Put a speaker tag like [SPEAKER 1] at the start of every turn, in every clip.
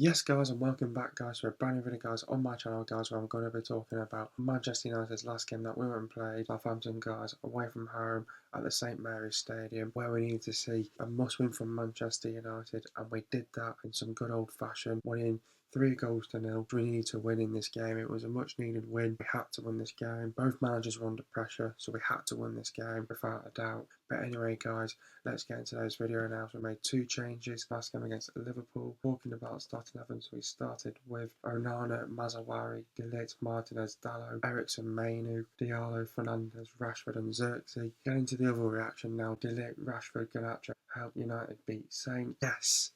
[SPEAKER 1] Yes guys, and welcome back guys to a brand new video guys on my channel guys, where I'm going to be talking about Manchester United's last game that we went and played, Southampton guys, away from home at the St Mary's Stadium, where we needed to see a must win from Manchester United, and we did that in some good old fashion, winning 3-0. We needed to win in this game. It was a much needed win. We had to win this game. Both managers were under pressure, so we had to win this game without a doubt. But anyway guys, let's get into today's video now. So we made 2 changes last game against Liverpool. Talking about starting 11, so we started with Onana, Mazzawari, De Ligt, Martinez, Dalot, Ericsson, Mainu, Diallo, Fernandes, Rashford and Xerxes. Getting to the other reaction now. De Ligt, Rashford, Garnacho helped United beat Saints. Yes!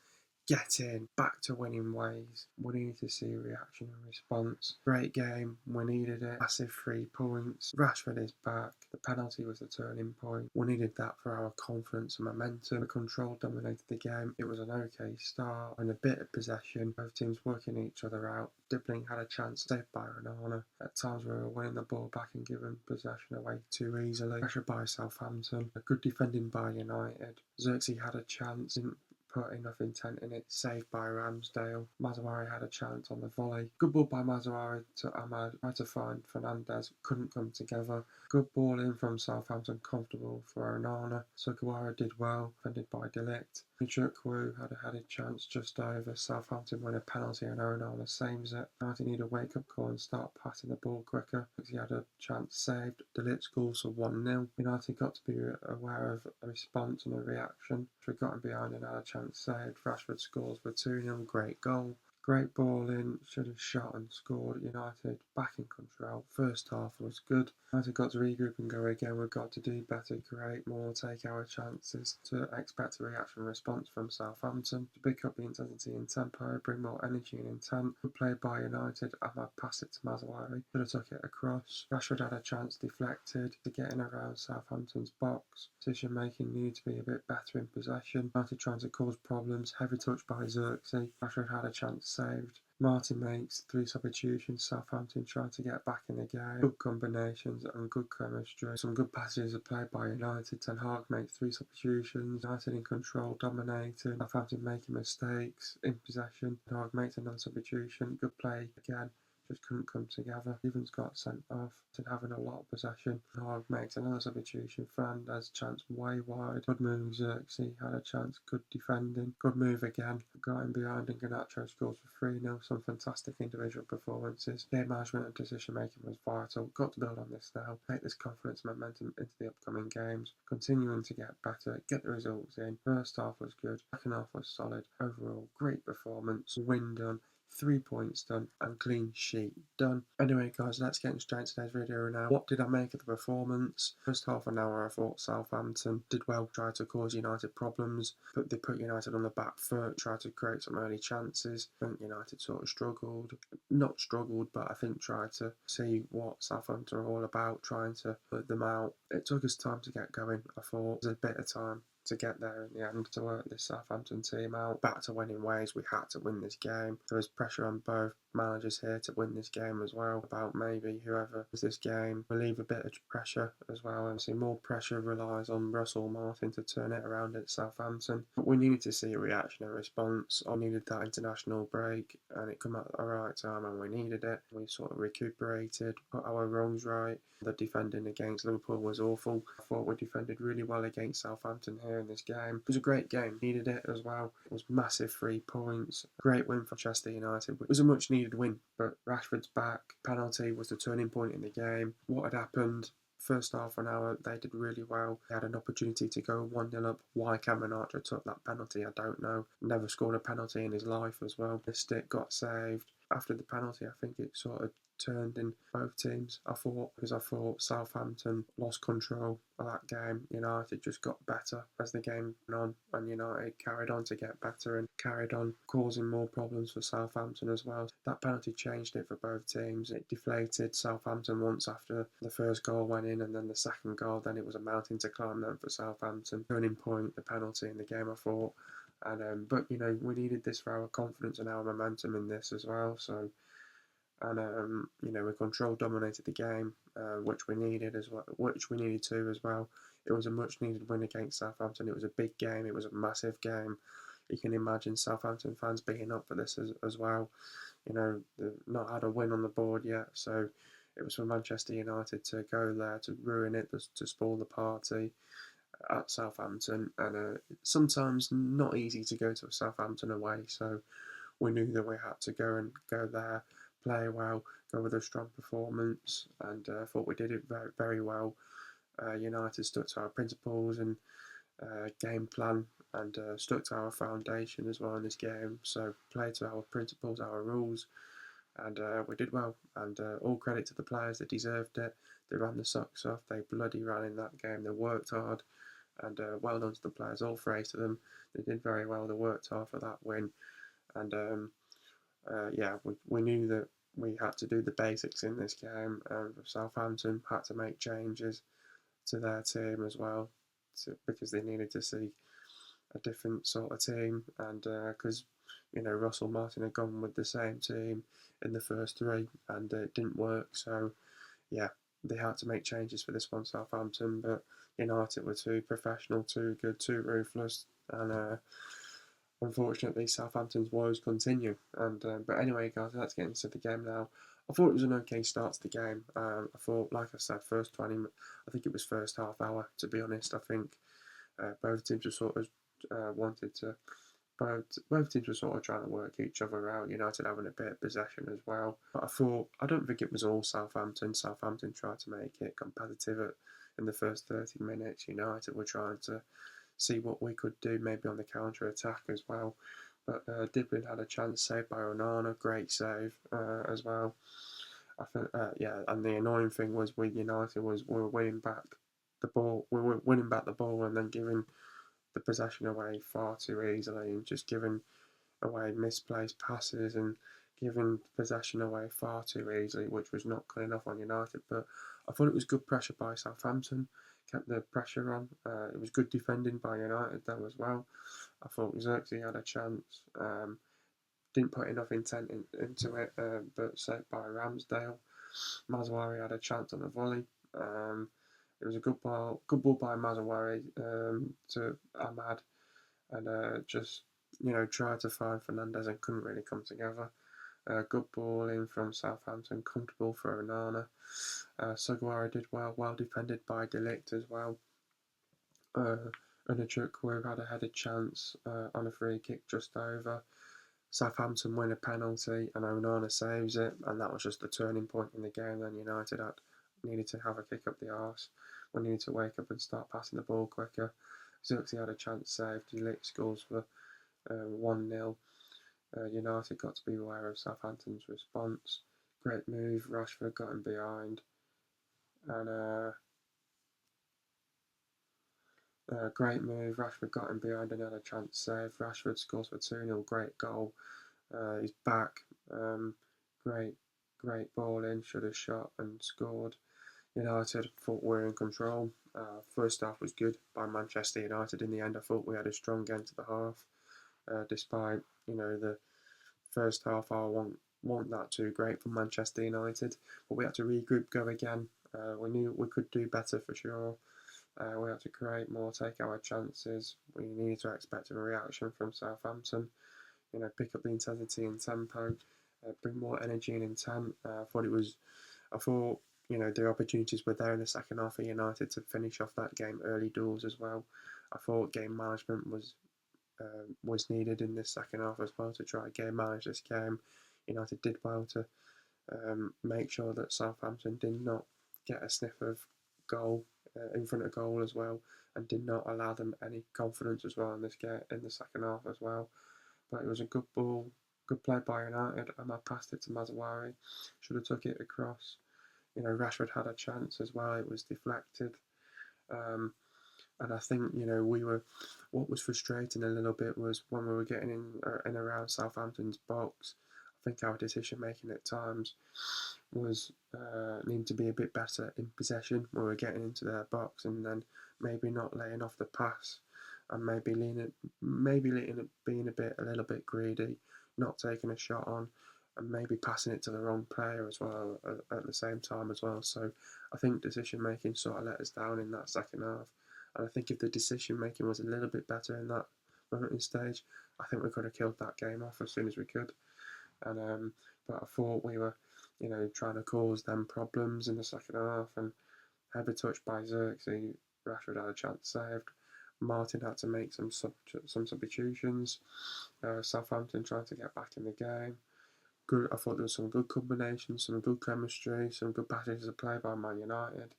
[SPEAKER 1] Get in, back to winning ways. We need to see reaction and response. Great game, we needed it. Massive 3 points. Rashford is back. The penalty was the turning point. We needed that for our confidence and momentum. The control dominated the game. It was an okay start and a bit of possession. Both teams working each other out. Dibbling had a chance, saved by Onana. At times we were winning the ball back and giving possession away too easily. Pressure by Southampton. A good defending by United. Xerxes had a chance, didn't put enough intent in it, saved by Ramsdale. Mazzawari had a chance on the volley. Good ball by Mazzawari to Ahmad, tried to find Fernandes, couldn't come together. Good ball in from Southampton, comfortable for Onana. Sugawara did well, defended by De Ligt. Chukwu had a chance just over. Southampton win a penalty and Onana saves it. United need a wake-up call and start passing the ball quicker. He had a chance saved. De Ligt scores for 1-0. United got to be aware of a response and a reaction. We got behind and had a chance saved. Rashford scores for 2-0. Great goal. Great ball in, should have shot and scored. United back in control. First half was good. United got to regroup and go again. We've got to do better, create more, take our chances. To expect a reaction and response from Southampton. To pick up the intensity and tempo, bring more energy and intent. Good play by United. Ahmad passed it to Mazzawari. Should have took it across. Rashford had a chance deflected to get in around Southampton's box. Decision making needed to be a bit better in possession. United trying to cause problems. Heavy touch by Xerxes. Rashford had a chance saved. Martin makes 3 substitutions. Southampton trying to get back in the game. Good combinations and good chemistry. Some good passes are played by United. Ten Hag makes 3 substitutions. United in control, dominating. Southampton making mistakes in possession. Ten Hag makes another substitution. Good play again. Just couldn't come together. Stevens got sent off to having a lot of possession. Hag makes another substitution. Fernandes chance way wide. Good move. Xerxes had a chance. Good defending. Good move again. Got him behind and Garnacho scores for 3-0. Some fantastic individual performances. Game management and decision making was vital. Got to build on this now. Take this confidence and momentum into the upcoming games. Continuing to get better. Get the results in. First half was good. Second half was solid. Overall, great performance. Win done. 3 points done and clean sheet done. Anyway guys, let's get straight into today's video now. What did I make of the performance? First half an hour I thought Southampton did well, tried to cause United problems, but they put United on the back foot, tried to create some early chances. I think United sort of struggled. Not struggled, but I think tried to see what Southampton are all about, trying to put them out. It took us time to get going, I thought. It was a bit of time to get there in the end, to work this Southampton team out. Back to winning ways, we had to win this game. There was pressure on both managers here to win this game as well, about maybe whoever wins this game will leave a bit of pressure as well, and see more pressure relies on Russell Martin to turn it around at Southampton. But we needed to see a reaction and response. I needed that international break and it came at the right time and we needed it. We sort of recuperated, put our wrongs right. The defending against Liverpool was awful. I thought we defended really well against Southampton here in this game. It was a great game, needed it as well. It was massive 3 points. Great win for Manchester United. It was a much needed win, but Rashford's back. Penalty was the turning point in the game. What had happened? First half an hour, they did really well. They had an opportunity to go 1-0 up. Why Garnacho took that penalty, I don't know. Never scored a penalty in his life as well. The stick got saved. After the penalty, I think it sort of turned in both teams, I thought, because I thought Southampton lost control of that game. United just got better as the game went on, and United carried on to get better and carried on causing more problems for Southampton as well. That penalty changed it for both teams. It deflated Southampton once after the first goal went in, and then the second goal, then it was a mountain to climb then for Southampton. Turning point, the penalty in the game, I thought. But we needed this for our confidence and our momentum in this as well. So, and we control dominated the game, which we needed as well. Which we needed to as well. It was a much needed win against Southampton. It was a big game. It was a massive game. you can imagine Southampton fans being up for this as well. You know, they've not had a win on the board yet, so it was for Manchester United to go there to ruin it, to spoil the party at Southampton. And sometimes not easy to go to Southampton away, so we knew that we had to go there, play well, go with a strong performance, and thought we did it very, very well. United stuck to our principles and game plan, and stuck to our foundation as well in this game. So played to our principles, our rules, and we did well. And all credit to the players that deserved it. They ran the socks off. They bloody ran in that game. They worked hard, and well done to the players. All three of them. They did very well. They worked hard for that win, and yeah, we knew that we had to do the basics in this game. Southampton had to make changes to their team as well, because they needed to see a different sort of team, and because Russell Martin had gone with the same team in the first three, and it didn't work. So yeah, they had to make changes for this one, Southampton. But United were too professional, too good, too ruthless, and unfortunately, Southampton's woes continue. And but anyway, guys, let's get into the game now. I thought it was an okay start to the game. I thought, like I said, first 20, I think it was first half hour, to be honest. I think both teams were sort of wanted to, both teams were sort of trying to work each other out. United having a bit of possession as well. But I don't think it was all Southampton. Southampton tried to make it competitive in the first 30 minutes. United were trying to see what we could do, maybe on the counter attack as well. But De Ligt had a chance saved by Onana, great save as well. I think, yeah, and the annoying thing was with United was we were winning back the ball, and then giving the possession away far too easily, and just giving away misplaced passes and giving possession away far too easily, which was not good enough on United. But I thought it was good pressure by Southampton, kept the pressure on. It was good defending by United though as well. I thought Xerxes had a chance. Didn't put enough intent into it, but saved by Ramsdale. Mazawari had a chance on a volley. It was a good ball by Mazawari to Ahmad, and just tried to find Fernandez and couldn't really come together. Good ball in from Southampton, comfortable for Onana. Sugawara did well defended by De Ligt as well. Unachukwu had a headed chance on a free kick just over. Southampton win a penalty and Onana saves it, and that was just the turning point in the game. Then United needed to have a kick up the arse. We needed to wake up and start passing the ball quicker. Xerxes had a chance saved. De Ligt scores for 1-0. United got to be aware of Southampton's response. Great move. Rashford got him behind, and great move. Rashford got him behind and had a chance saved. Rashford scores for 2-0. Great goal. He's back. Great ball in. Should have shot and scored. United thought we were in control. First half was good by Manchester United. In the end, I thought we had a strong end to the half. Despite the first half, I wasn't that too great for Manchester United. But we had to regroup, go again. We knew we could do better for sure. We had to create more, take our chances. We needed to expect a reaction from Southampton. Pick up the intensity and tempo, bring more energy and intent. I thought the opportunities were there in the second half for United to finish off that game early doors as well. I thought game management was needed in this second half as well to try and game manage this game. United did well to make sure that Southampton did not get a sniff of goal in front of goal as well, and did not allow them any confidence as well in this game in the second half as well. But it was a good ball, good play by United, and I passed it to Mazawari. Should have took it across. Rashford had a chance as well. It was deflected. And I think, what was frustrating a little bit was when we were getting in around Southampton's box. I think our decision making at times was needing to be a bit better in possession when we were getting into their box, and then maybe not laying off the pass, and maybe being a little bit greedy, not taking a shot on, and maybe passing it to the wrong player as well at the same time as well. So I think decision making sort of let us down in that second half. And I think if the decision making was a little bit better in that opening stage. I think we could have killed that game off as soon as we could. And but I thought we were, trying to cause them problems in the second half. And heavy touch by Xerxes, Rashford had a chance saved. Martin had to make some substitutions. Southampton trying to get back in the game. Good. I thought there was some good combinations, some good chemistry, some good passages of play by Man United.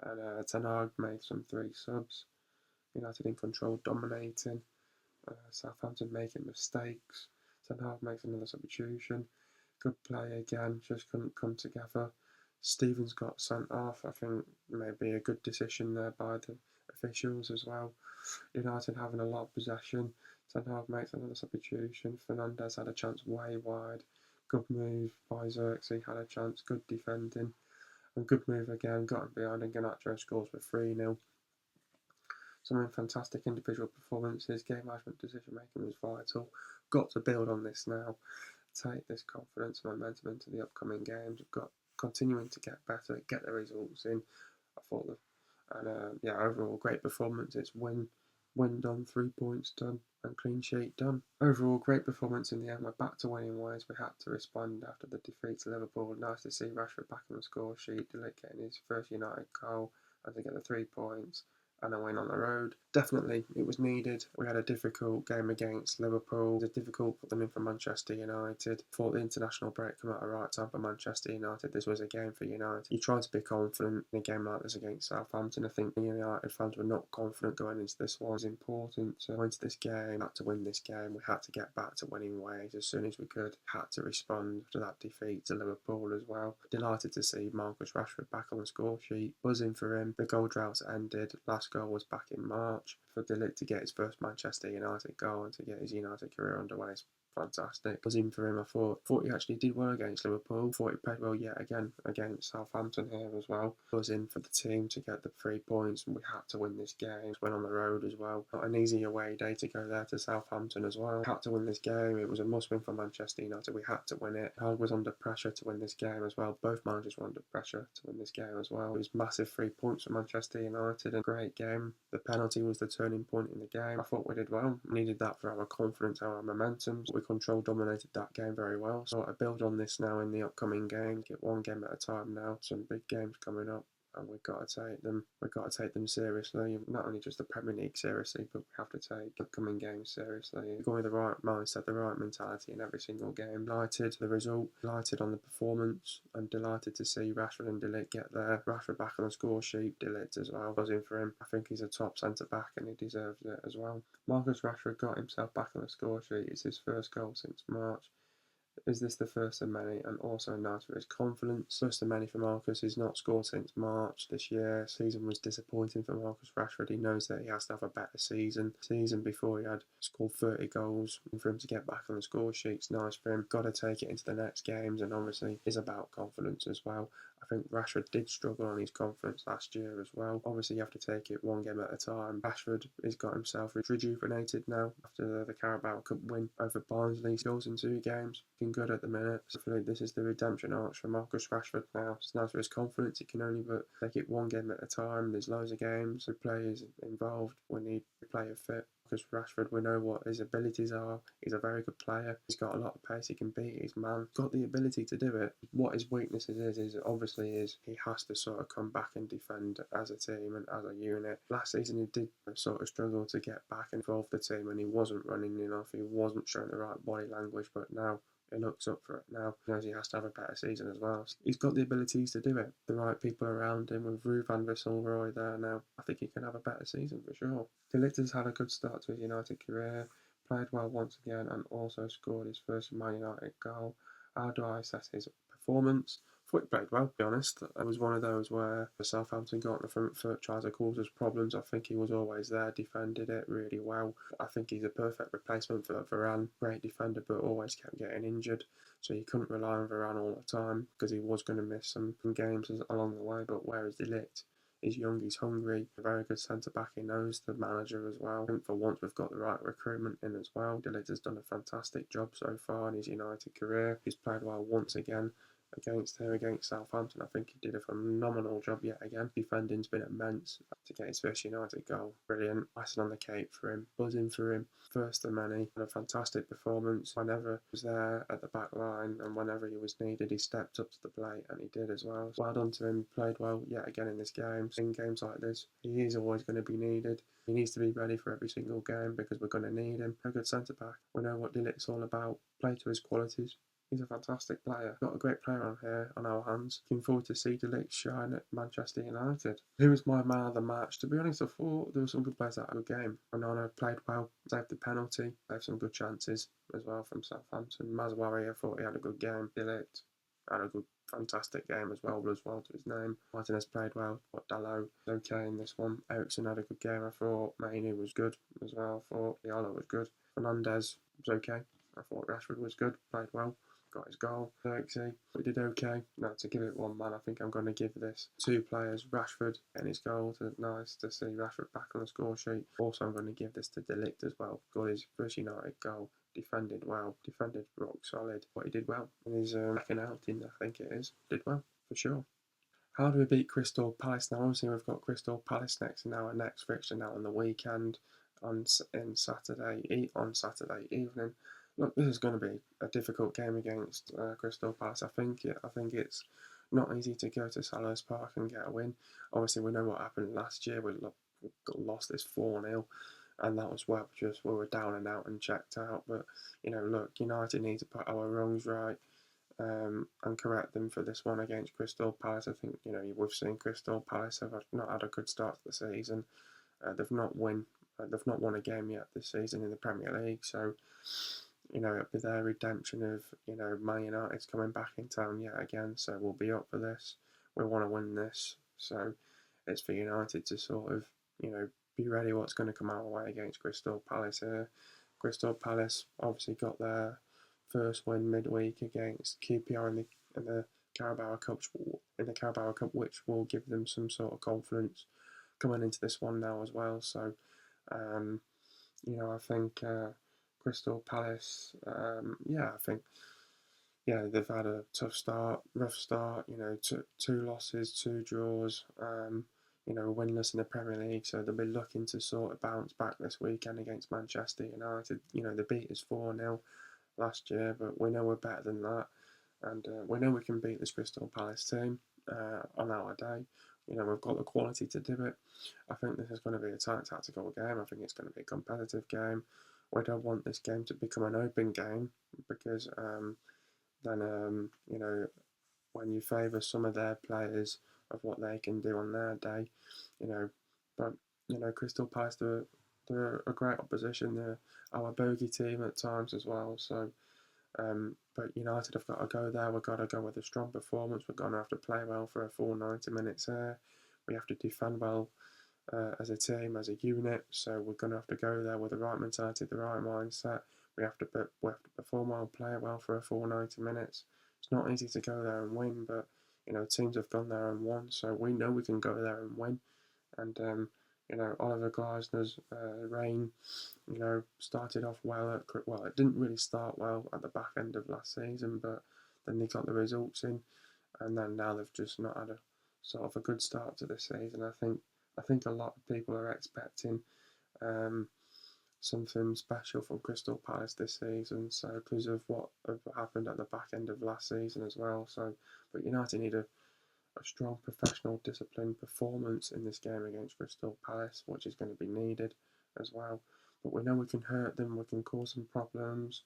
[SPEAKER 1] And Ten Hag made some 3 subs. United in control, dominating. Southampton making mistakes. Ten Hag makes another substitution. Good play again, just couldn't come together. Stevens got sent off. I think maybe a good decision there by the officials as well. United having a lot of possession. Ten Hag makes another substitution. Fernandes had a chance way wide. Good move by Xerxes, had a chance. Good defending. And good move again, got him behind, and Garnacho scores for 3-0. Some fantastic individual performances. Game management, decision making was vital. Got to build on this now. Take this confidence and momentum into the upcoming games. We've got continuing to get better, get the results in. I thought overall great performance. It's win done, 3 points done, and clean sheet done. Overall great performance in the end. We're back to winning ways. We had to respond after the defeat to Liverpool. Nice to see Rashford back on the score sheet. De Ligt getting his first United goal and to get the 3 points and a win on the road. Definitely, it was needed. We had a difficult game against Liverpool. It was difficult put them in for Manchester United. Thought the international break came at the right time for Manchester United. This was a game for United. You try to be confident in a game like this against Southampton. I think the United fans were not confident going into this one. It was important to go into this game, had to win this game. We had to get back to winning ways as soon as we could. Had to respond to that defeat to Liverpool as well. Delighted to see Marcus Rashford back on the score sheet. Buzzing for him. The goal drought ended. Last goal was back in March. For De Ligt to get his first Manchester United goal and to get his United career underway is fantastic. Buzzing for him. I thought he actually did well against Liverpool. Thought he played well yet again against Southampton here as well. Buzzing for the team to get the 3 points, and we had to win this game. Went on the road as well. Not an easy away day to go there to Southampton as well. Had to win this game. It was a must win for Manchester United. We had to win it. Hag was under pressure to win this game as well. Both managers were under pressure to win this game as well. It was massive 3 points for Manchester United and great game. The penalty was the turning point in the game. I thought we did well. We needed that for our confidence, our momentum. We dominated that game very well. So I build on this now in the upcoming game. Get one game at a time now. Some big games coming up, and we've got to take them. We've got to take them seriously. Not only just the Premier League seriously, but we have to take upcoming games seriously. Go with the right mindset, the right mentality in every single game. Delighted the result, delighted on the performance, and delighted to see Rashford and De Ligt get there. Rashford back on the score sheet, De Ligt as well. Buzzing for him. I think he's a top centre back and he deserves it as well. Marcus Rashford got himself back on the score sheet. It's his first goal since March. Is this the first of many, and also nice for his confidence? First of many for Marcus. He's not scored since March this year. Season was disappointing for Marcus Rashford. He knows that he has to have a better season. Season before he had scored 30 goals. And for him to get back on the score sheet's nice for him. Got to take it into the next games, and obviously is about confidence as well. I think Rashford did struggle on his confidence last year as well. Obviously, you have to take it one game at a time. Rashford has got himself rejuvenated now after the Carabao Cup win over Barnsley. Scores in 2 games. Looking good at the minute. So I feel like this is the redemption arch for Marcus Rashford now. It's nice for his confidence. He can only but take it one game at a time. There's loads of games. The players involved. We need the player fit. Because Rashford, we know what his abilities are. He's a very good player. He's got a lot of pace. He can beat his man. Got the ability to do it. What his weaknesses is obviously he has to sort of come back and defend as a team and as a unit. Last season he did sort of struggle to get back and involve the team, and he wasn't running enough. He wasn't showing the right body language. But now he looks up for it now. He knows he has to have a better season as well. He's got the abilities to do it. The right people around him, with Ruud van Nistelrooy there now, I think he can have a better season for sure. De Ligt has had a good start to his United career, played well once again, and also scored his first Man United goal. How do I assess his performance? I thought he played well, to be honest. It was one of those where Southampton got on the front foot, tried to cause us problems. I think he was always there, defended it really well. I think he's a perfect replacement for Varane. Great defender, but always kept getting injured. So you couldn't rely on Varane all the time because he was going to miss some games along the way. But whereas De Ligt, he's young, he's hungry, a very good centre-back. He knows the manager as well. I think for once we've got the right recruitment in as well. De Ligt has done a fantastic job so far in his United career. He's played well once again. against Southampton. I think he did a phenomenal job yet again. Defending's been immense to get his first United goal. Brilliant. Icing on the cake for him. Buzzing for him. First of many. And a fantastic performance. Whenever he was there at the back line and whenever he was needed, he stepped up to the plate, and he did as well. Well done to him. Played well yet again in this game. In games like this, he is always going to be needed. He needs to be ready for every single game because we're going to need him. A good centre back. We know what De Ligt's all about. Play to his qualities. He's a fantastic player. Got a great player on here on our hands. Looking forward to see De Ligt shine at Manchester United. Who was my man of the match? To be honest, I thought there were some good players that had a good game. Onana played well, saved the penalty, saved some good chances as well from Southampton. Mazwari, I thought he had a good game. De Ligt had a good, fantastic game as well to his name. Martinez played well, but Dalot was okay in this one. Ericsson had a good game, I thought. Mainu was good as well. I thought Diallo was good. Fernandes was okay. I thought Rashford was good, played well. Got his goal. Xerxes, we did okay. Now to give it one man, I think I'm going to give this two players. Rashford getting his goal. Nice to see Rashford back on the score sheet. Also, I'm going to give this to De Ligt as well. Got his first United goal. Defended well. Defended rock solid. But he did well. And his second outing, I think it is. Did well, for sure. How do we beat Crystal Palace? Now, obviously, we've got Crystal Palace next in our next fixture now on the weekend on Saturday evening. Look, this is going to be a difficult game against Crystal Palace. I think it's not easy to go to Selhurst Park and get a win. Obviously, we know what happened last year. We lost this 4-0, and that was where we were down and out and checked out. But look, United need to put our wrongs right. And correct them for this one against Crystal Palace. I think we've seen Crystal Palace have not had a good start to the season. They've not won a game yet this season in the Premier League. So it'll be their redemption of Man United's coming back in town yet again. So we'll be up for this. We want to win this. So it's for United to sort of be ready what's going to come our way against Crystal Palace here. Crystal Palace obviously got their first win midweek against QPR in the Carabao Cup, which will give them some sort of confidence coming into this one now as well. So, I think Crystal Palace, they've had a rough start. Two losses, two draws. Winless in the Premier League, so they'll be looking to sort of bounce back this weekend against Manchester United. They beat us 4-0 last year, but we know we're better than that, and we know we can beat this Crystal Palace team on our day. We've got the quality to do it. I think this is going to be a tight tactical game. I think it's going to be a competitive game. We don't want this game to become an open game because then when you favour some of their players of what they can do on their day, but Crystal Palace, they're a great opposition. They're our bogey team at times as well. So, but United have got to go there. We've got to go with a strong performance. We're going to have to play well for a full 90 minutes here. We have to defend well as a team, as a unit. So we're going to have to go there with the right mentality, the right mindset. We have to perform well, play well for a full 90 minutes. It's not easy to go there and win, but teams have gone there and won, so we know we can go there and win. And Oliver Glasner's reign, started off well. It didn't really start well at the back end of last season, but then they got the results in, and then now they've just not had a sort of a good start to the season. I think a lot of people are expecting something special from Crystal Palace this season, so because of what happened at the back end of last season as well. So, but United need a strong, professional, disciplined performance in this game against Crystal Palace, which is going to be needed as well. But we know we can hurt them, we can cause some problems,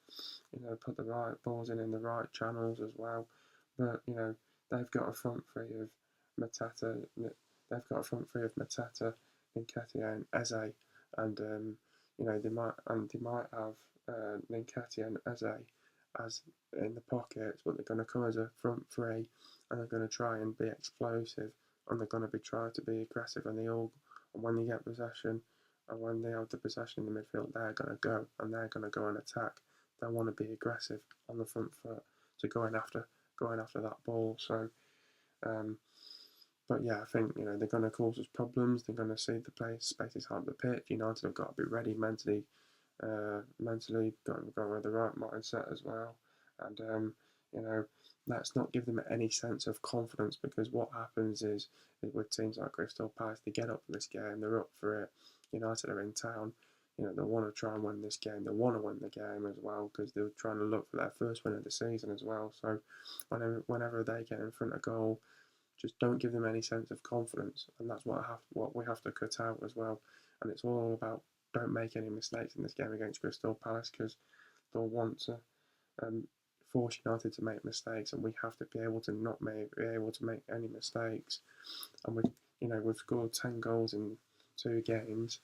[SPEAKER 1] put the right balls in the right channels as well. But they've got a front three of Mateta, Nketiah, and Eze, and they might have Nketiah and Eze as in the pockets, but they're going to come as a front three, and they're going to try and be explosive, and they're going to be trying to be aggressive, and when they get possession, and when they have the possession in the midfield, they're going to go and attack. They want to be aggressive on the front foot, to going after that ball. So, but yeah, I think they're going to cause us problems. They're going to see the spaces hard the pitch. United have got to be ready mentally, got to go with the right mindset as well. And You know, let's not give them any sense of confidence, because what happens is with teams like Crystal Palace, they get up for this game, they're up for it. United are in town. You know, they want to try and win this game. They want to win the game as well, because they're trying to look for their first win of the season as well. So whenever they get in front of goal, just don't give them any sense of confidence, and that's what we have to cut out as well. And it's all about, don't make any mistakes in this game against Crystal Palace, because they'll want to um, force United to make mistakes, and we have to be able to not be able to make any mistakes. And we've scored 10 goals in 2 games,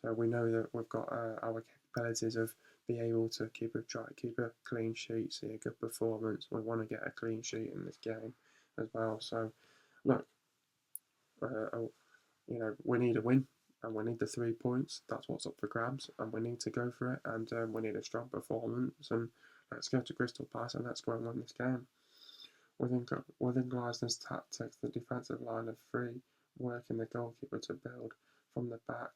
[SPEAKER 1] so we know that we've got our capabilities of be able to keep a clean sheet, see a good performance. We want to get a clean sheet in this game as well. So look, we need a win, and we need the 3 points. That's what's up for grabs, and we need to go for it. And we need a strong performance. And let's go to Crystal Palace and let's go and win this game. Within Glasner's tactics, the defensive line of three, working the goalkeeper to build from the back,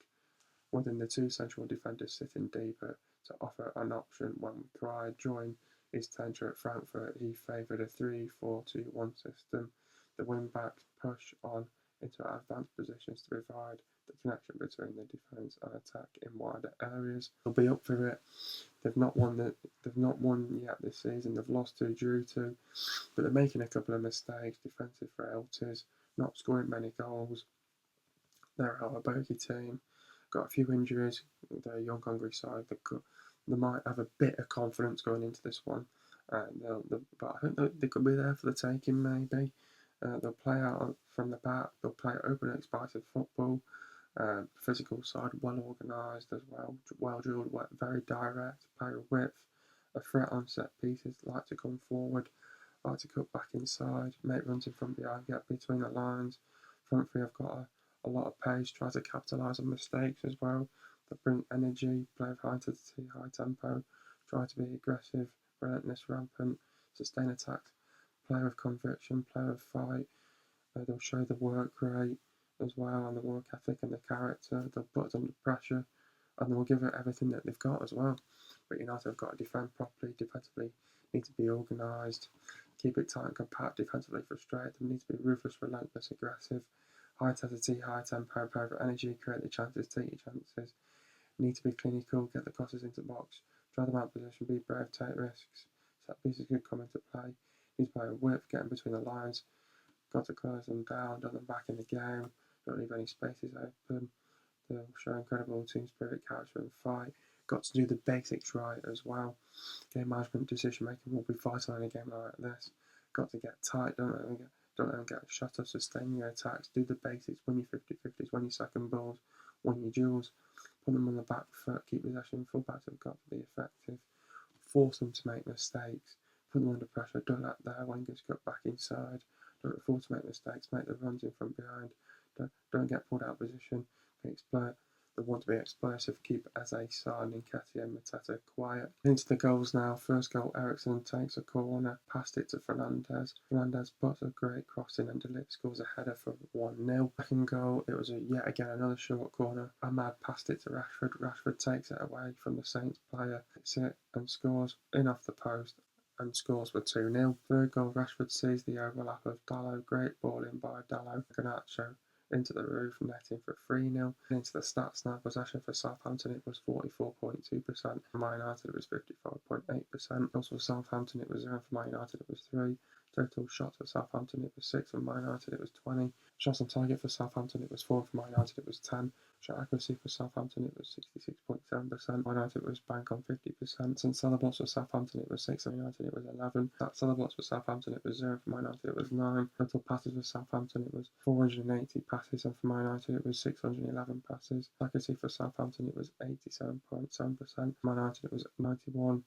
[SPEAKER 1] within the two central defenders sitting deeper to offer an option. When Pride joined his tenure at Frankfurt, he favoured a 3-4-2-1 system. The wing-backs push on into advanced positions to provide the connection between the defence and attack in wider areas. They'll be up for it. They've not won yet this season. They've lost 2, drew 2, but they're making a couple of mistakes, defensive frailties, not scoring many goals. They're our bogey team. Got a few injuries. They're a young, hungry side. They might have a bit of confidence going into this one, but I think they could be there for the taking. Maybe they'll play out from the back. They'll play open, expansive football. Physical side, well organised as well drilled, very direct, play with width, a threat on set pieces, like to come forward, like to cut back inside, make runs in from behind, get between the lines. Front three have got a lot of pace, try to capitalise on mistakes as well. They bring energy, play with high intensity, high tempo, try to be aggressive, relentless, rampant, sustain attacks, play with conviction, play with fight. They'll show the work rate as well, and the work ethic and the character. They'll put us under pressure, and they'll give it everything that they've got as well. But United have got to defend properly, defensively, need to be organised, keep it tight and compact, defensively frustrated. They need to be ruthless, relentless, aggressive, high intensity, high tempo, play with energy, create the chances, take your chances. Need to be clinical, get the crosses into box, try them out position, be brave, take risks. Set pieces could come into play. Need to play with width, get in between the lines. Got to close them down, done them back in the game. Don't leave any spaces open. They'll show incredible team spirit, character, and fight. Got to do the basics right as well. Game management, decision making will be vital in a game like this. Got to get tight. Don't let them get shut off. Sustain your attacks. Do the basics. Win your 50-50s. Win your second balls. Win your duels. Put them on the back foot. Keep possession. Fullbacks have got to be effective. Force them to make mistakes. Put them under pressure. Don't let their wingers cut back inside. Don't afford to make mistakes. Make the runs in from behind. Don't get pulled out of position. They want to be explosive. Keep Eze, Sarr, Nketiah, and Mateta quiet. Into the goals now. First goal, Eriksen takes a corner, passed it to Fernandes. Fernandes puts a great cross in, and De Ligt scores a header for 1-0. Second goal, it was yet again another short corner. Ahmad passed it to Rashford. Rashford takes it away from the Saints player, hits it and scores in off the post, and scores for 2-0. Third goal, Rashford sees the overlap of Dalot. Great ball in by Dalot. Garnacho into the roof, netting for 3-0. Into the stats now, possession for Southampton, it was 44.2%. For Man United, it was 55.8%. Also for Southampton, it was 0. For Man United, it was 3. Total shots for Southampton, it was 6. For Man United, it was 20. Shots on target for Southampton, it was 4. For Man United, it was 10. Shot accuracy for Southampton, it was 66.7%. Man United was bank on 50%. Since Cellar blocks for Southampton, it was 6. For Man United, it was 11. That Cellar blocks for Southampton, it was 0. For Man United, it was 9. Total passes for Southampton, it was 480 passes, and for Man United, it was 611 passes. Accuracy for Southampton, it was 87.7%. Man United, it was 91%.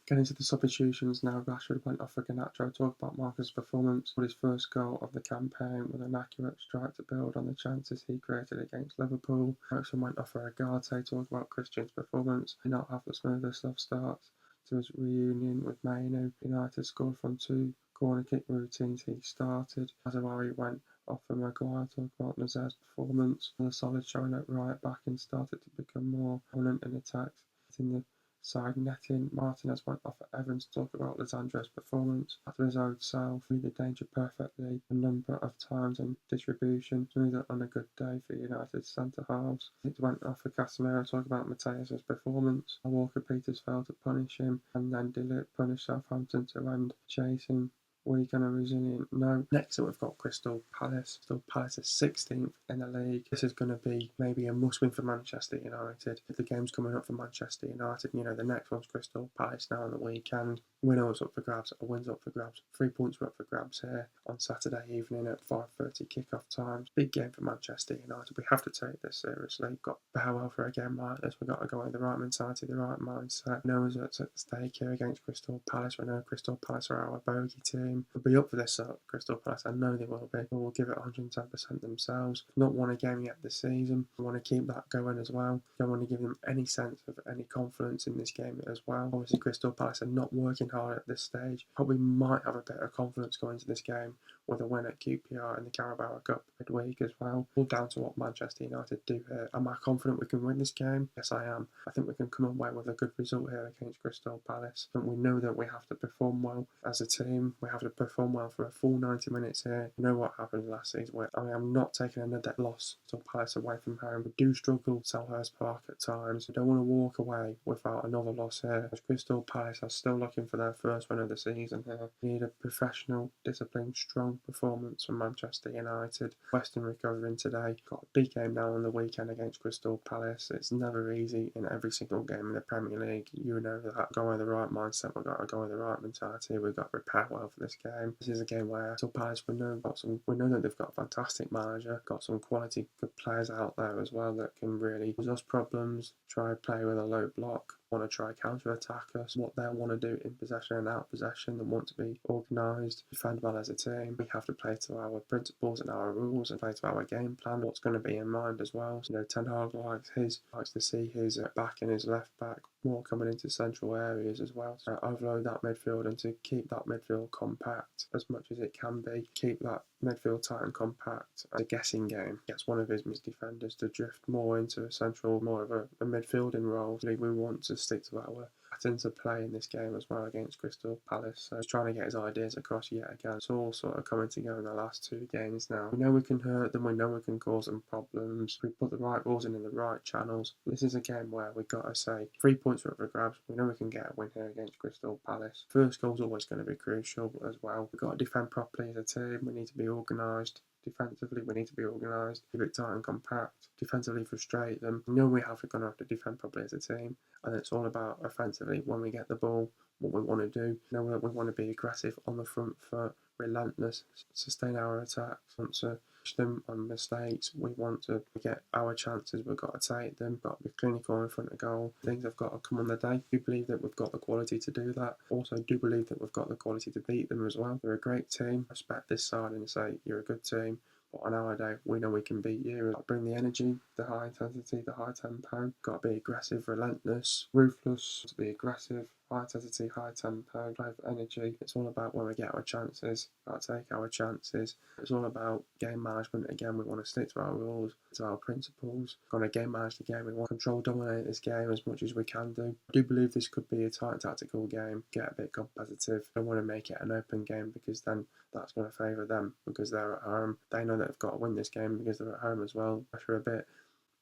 [SPEAKER 1] Getting to the substitutions now, Rashford went off for Garnacho. Talk about Marcus' performance. With his first goal of the campaign with an accurate strike to build on the chances he created against Liverpool. Eriksen went off for Agate. Talk about Christian's performance. He not have the smoothest of starts to his reunion with Mainu. United scored from 2 corner kick routines he started. Azawari went off for Maguire. Talk about Nazar's performance. The solid showing at right back and started to become more prominent in attacks. In the side netting. Martinez went off at Evans to talk about Lisandro's performance after his own self. Read the danger perfectly a number of times and distribution. Smoother on a good day for United centre halves. It went off for Casemiro talking about Matthijs' performance. Walker Peters failed to punish him, and then De Ligt punished Southampton to end chasing. Weak and resilient. No. Next up, we've got Crystal Palace. Crystal Palace is 16th in the league. This is going to be maybe a must-win for Manchester United. If the game's coming up for Manchester United, the next one's Crystal Palace now on the weekend. Winner was up for grabs. A win's up for grabs. 3 points were up for grabs here on Saturday evening at 5:30 kickoff times. Big game for Manchester United. We have to take this seriously. We've got to bear well for a game like this. We've got to go with the right mentality, the right mindset. We know what's at stake here against Crystal Palace. We know Crystal Palace are our bogey team. Will be up for this Crystal Palace. I know they will be. They will give it 110% themselves. Not won a game yet this season. I want to keep that going as well. Don't want to give them any sense of any confidence in this game as well. Obviously, Crystal Palace are not working hard at this stage. Probably might have a bit of confidence going into this game with a win at QPR in the Carabao Cup midweek as well. All down to what Manchester United do here. Am I confident we can win this game? Yes, I am. I think we can come away with a good result here against Crystal Palace. But we know that we have to perform well as a team. We have to perform well for a full 90 minutes here. You know what happened last season. I am not taking another loss to Palace away from home. We do struggle at Selhurst Park at times. We don't want to walk away without another loss here. As Crystal Palace are still looking for their first win of the season here. We need a professional, disciplined, strong performance from Manchester United. Western recovering today. Got a big game now on the weekend against Crystal Palace. It's never easy in every single game in the Premier League. You know that. Go with the right mindset. We've got to go with the right mentality. We've got to prepare well for this game. This is a game where Crystal Palace, we know that they've got a fantastic manager, got some quality good players out there as well that can really cause us problems, try play with a low block, want to try counter-attack us, what they want to do in possession and out possession, and want to be organised, defend well as a team. We have to play to our principles and our rules and play to our game plan, what's going to be in mind as well. So, Ten Hag likes to see his back and his left back more coming into central areas as well, to overload that midfield and to keep that midfield compact as much as it can be. Keep that midfield tight and compact. As a guessing game, gets one of his defenders to drift more into a central, more of a midfielding role. We want to stick to our patterns of play in this game as well against Crystal Palace. So he's trying to get his ideas across yet again. It's all sort of coming together in the last 2 games now. We know we can hurt them, we know we can cause them problems. We put the right balls in the right channels. This is a game where we've got to say 3 points are up for grabs. We know we can get a win here against Crystal Palace. First goal's always going to be crucial as well. We've got to defend properly as a team. We need to be organised. Defensively, we need to be organised, keep it tight and compact. Defensively, frustrate them. We know we're going to have to defend properly as a team, and it's all about offensively when we get the ball, what we want to do. We know that we want to be aggressive on the front foot, relentless, sustain our attacks, want to push them on mistakes. We want to get our chances. We've got to take them. We've got to be clinical in front of goal. Things have got to come on the day. I do believe that we've got the quality to do that. Also, do believe that we've got the quality to beat them as well. They're a great team. Respect this side and say you're a good team. But on our day, we know we can beat you. Got to bring the energy, the high intensity, the high tempo. Got to be aggressive, relentless, ruthless. To be aggressive, high intensity, high tempo, play with energy. It's all about when we get our chances. Got to take our chances. It's all about game management. Again, we want to stick to our rules, to our principles. Got to game manage the game. We want to control, dominate this game as much as we can do. I do believe this could be a tight tactical game. Get a bit competitive. Don't want to make it an open game because then that's going to favour them because they're at home. They know they've got to win this game because they're at home as well. Pressure a bit.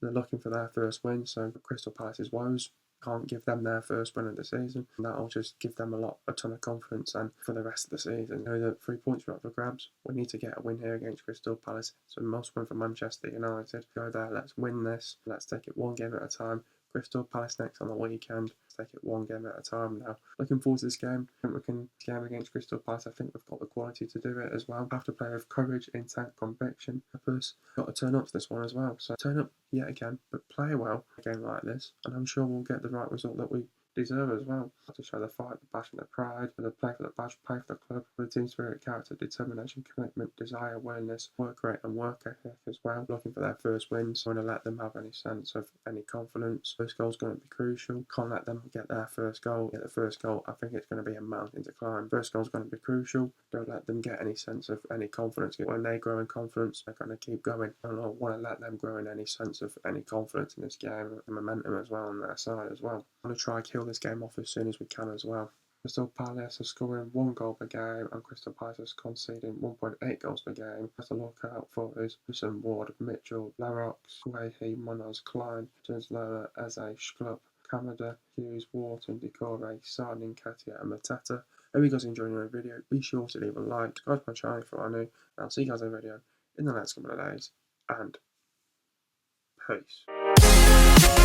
[SPEAKER 1] They're looking for their first win, so Crystal Palace's woes can't give them their first win of the season. And that'll just give them a ton of confidence and for the rest of the season. You know that 3 points are up for grabs. We need to get a win here against Crystal Palace. It's a must win for Manchester United. Go there, let's win this. Let's take it one game at a time. Crystal Palace next on the weekend. Let's take it one game at a time now. Looking forward to this game. I think we can game against Crystal Palace. I think we've got the quality to do it as well. We have to play with courage, intent, conviction, purpose. Got to turn up to this one as well. So turn up yet again, but play well a game like this, and I'm sure we'll get the right result that we deserve as well. To show the fight, the passion, the pride, for the play for the badge, play for the club, for the team spirit, character, determination, commitment, desire, awareness, work rate and work ethic as well. Looking for their first wins. I want to let them have any sense of any confidence. First goal's going to be crucial. Can't let them get their first goal. Get the first goal. I think it's going to be a mountain to climb. First goal's going to be crucial. Don't let them get any sense of any confidence. When they grow in confidence, they're going to keep going. I don't want to let them grow in any sense of any confidence in this game and momentum as well on their side as well. I want to try kill kill this game off as soon as we can as well. Crystal Palace are scoring 1 goal per game, and Crystal Palace is conceding 1.8 goals per game. Have to look out for is Wilson, Ward, Mitchell, Larocks, Guehi, Munoz, Klein, Lower, Eze, Schlupp, Kamada, Hughes, Wharton, Decore, Sardin, Katia, and Mateta. Hope you guys enjoyed the video. Be sure to leave a like, subscribe to my channel if you are new, and I'll see you guys in the video in the next couple of days, and peace.